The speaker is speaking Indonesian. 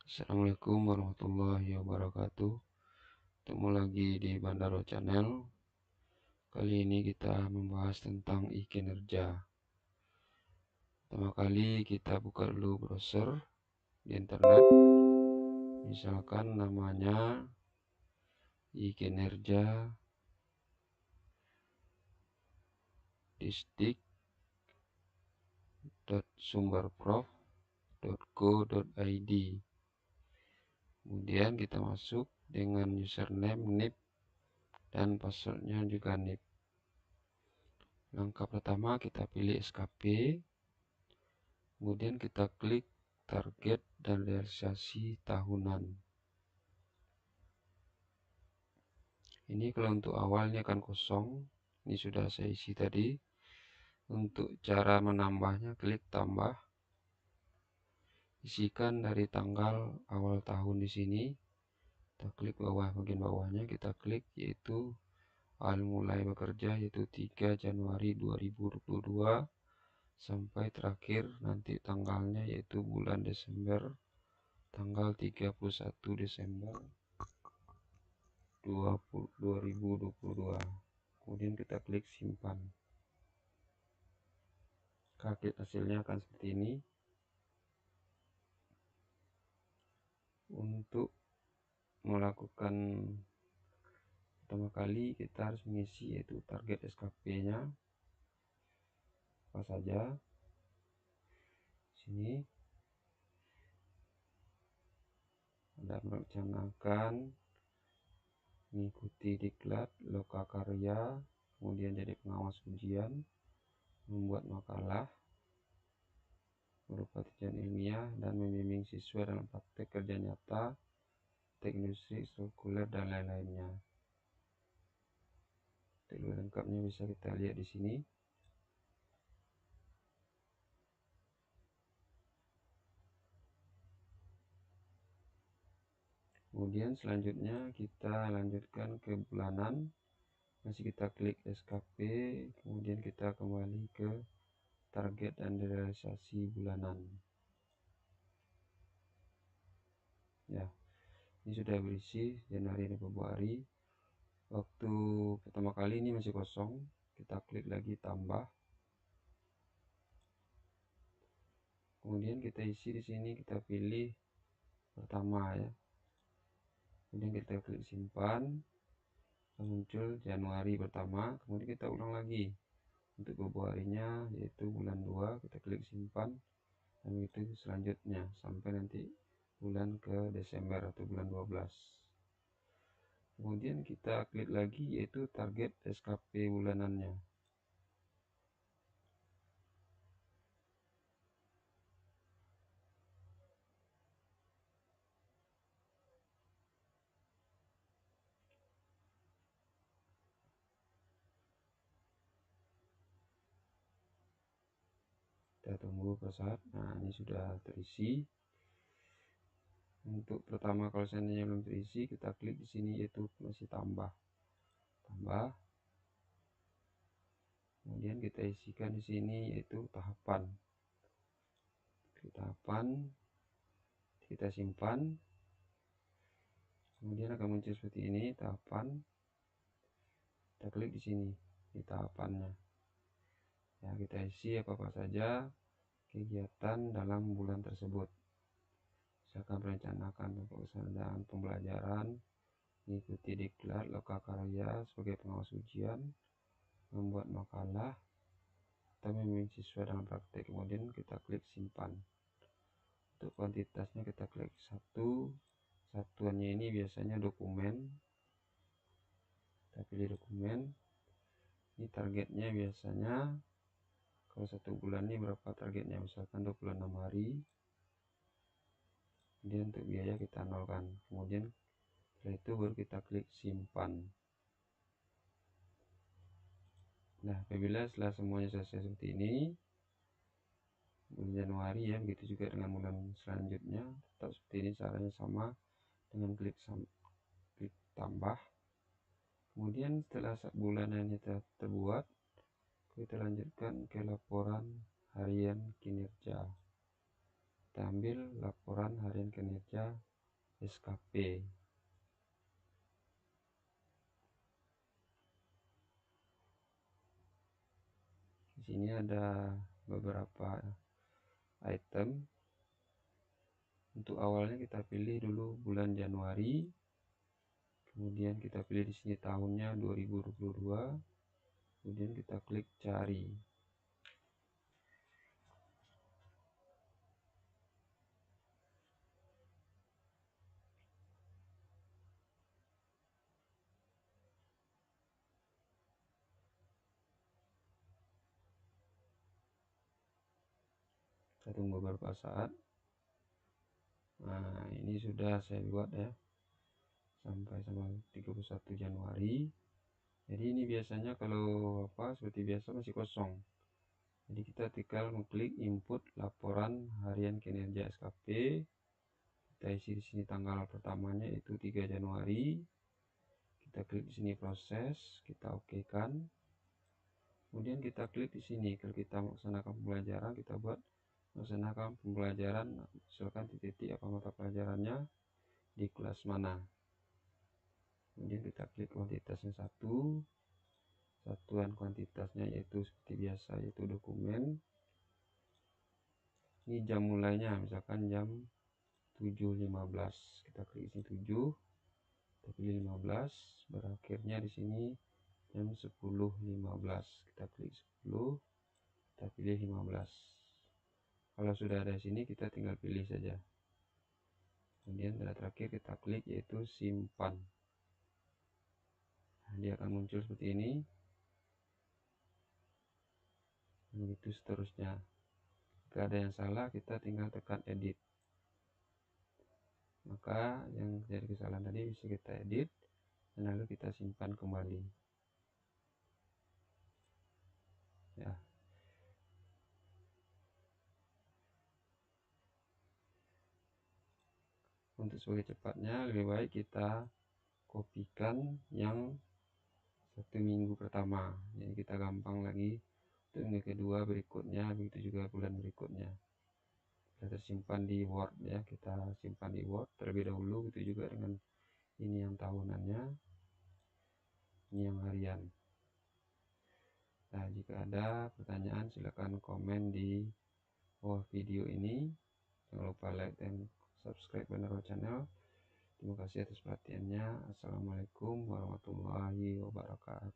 Assalamualaikum warahmatullahi wabarakatuh. Ketemu lagi di Bandaro Channel. Kali ini kita membahas tentang e-kinerja. Pertama kali kita buka dulu browser di internet. Misalkan namanya e-kinerja disdik.sumberprof.go.id. Kemudian kita masuk dengan username NIP dan passwordnya juga NIP. Langkah pertama kita pilih SKP, kemudian kita klik target dan realisasi tahunan. Ini kalau untuk awalnya akan kosong, ini sudah saya isi tadi. Untuk cara menambahnya klik tambah, isikan dari tanggal awal tahun di sini. Kita klik bagian bawahnya, kita klik yaitu awal mulai bekerja yaitu 3 Januari 2022 sampai terakhir nanti tanggalnya yaitu bulan Desember tanggal 31 Desember 2022. Kemudian kita klik simpan. Kaget hasilnya akan seperti ini. Untuk melakukan pertama kali kita harus mengisi yaitu target SKP nya apa saja. Sini ada merencanakan, mengikuti diklat, lokakarya, kemudian jadi pengawas ujian, membuat makalah berupa tujuan ilmiah, dan membimbing siswa dalam praktek kerja nyata, teknik industri, ekstrakurikuler, dan lain-lainnya. Lebih lengkapnya bisa kita lihat di sini. Kemudian selanjutnya kita lanjutkan ke bulanan. Masih kita klik SKP, kemudian kita kembali ke target dan realisasi bulanan. Ya, ini sudah berisi Januari dan Februari. Waktu pertama kali ini masih kosong, kita klik lagi tambah. Kemudian kita isi di sini, kita pilih pertama ya. Kemudian kita klik simpan. Muncul Januari pertama, kemudian kita ulang lagi untuk Februarinya yaitu bulan 2, kita klik simpan, dan itu selanjutnya sampai nanti bulan ke Desember atau bulan 12. Kemudian kita klik lagi yaitu target SKP bulanannya. Kita tunggu saat. Nah, ini sudah terisi. Untuk pertama kalau seandainya belum terisi, kita klik di sini yaitu masih tambah. Kemudian kita isikan di sini yaitu tahapan. Kita simpan. Kemudian akan muncul seperti ini tahapan. Kita klik di sini di tahapannya. Ya, kita isi apa saja kegiatan dalam bulan tersebut. Misalkan merencanakan pelaksanaan pembelajaran, mengikuti diklat, lokakarya sebagai pengawas ujian, membuat makalah, atau membimbing siswa dalam praktek. Kemudian kita klik simpan. Untuk kuantitasnya kita klik 1. Satuannya ini biasanya dokumen. Kita pilih dokumen. Ini targetnya biasanya kalau 1 bulan ini berapa targetnya, misalkan 26 hari. Kemudian untuk biaya kita nolkan. Kemudian setelah itu baru kita klik simpan. Nah, apabila setelah semuanya selesai seperti ini, bulan Januari ya, begitu juga dengan bulan selanjutnya, tetap seperti ini, caranya sama dengan klik tambah. Kemudian setelah bulan ini terbuat, kita lanjutkan ke laporan harian kinerja. Kita ambil laporan harian kinerja SKP. Di sini ada beberapa item. Untuk awalnya kita pilih dulu bulan Januari, kemudian kita pilih di sini tahunnya 2022, kemudian kita klik cari. Kita tunggu beberapa saat. Nah, ini sudah saya buat ya, sampai 31 Januari. Jadi ini biasanya kalau seperti biasa masih kosong. Jadi kita tinggal mengklik input laporan harian kinerja SKP. Kita isi di sini tanggal pertamanya itu 3 Januari. Kita klik di sini proses, kita oke kan. Kemudian kita klik di sini, kalau kita melaksanakan pembelajaran, kita buat melaksanakan pembelajaran, misalkan titik apa mata pelajarannya di kelas mana. Kemudian kita klik kuantitasnya satu, satuan kuantitasnya yaitu seperti biasa yaitu dokumen. Ini jam mulainya misalkan jam 7.15, kita klik di sini 7, kita pilih 15, berakhirnya di sini jam 10.15, kita klik 10, kita pilih 15. Kalau sudah ada di sini kita tinggal pilih saja. Kemudian terakhir kita klik yaitu simpan. Nah, dia akan muncul seperti ini. Begitu seterusnya. Jika ada yang salah kita tinggal tekan edit. Maka yang jadi kesalahan tadi bisa kita edit dan lalu kita simpan kembali. Ya. Untuk sebagai cepatnya lebih baik kita kopikan yang 1 minggu pertama. Jadi kita gampang lagi untuk minggu kedua berikutnya, begitu juga bulan berikutnya. Kita tersimpan di Word ya, kita simpan di Word terlebih dahulu. Begitu juga dengan ini yang tahunannya, ini yang harian. Nah, jika ada pertanyaan silahkan komen di bawah video ini. Jangan lupa like dan subscribe Benaroa Channel. Terima kasih atas perhatiannya. Assalamualaikum warahmatullahi wabarakatuh.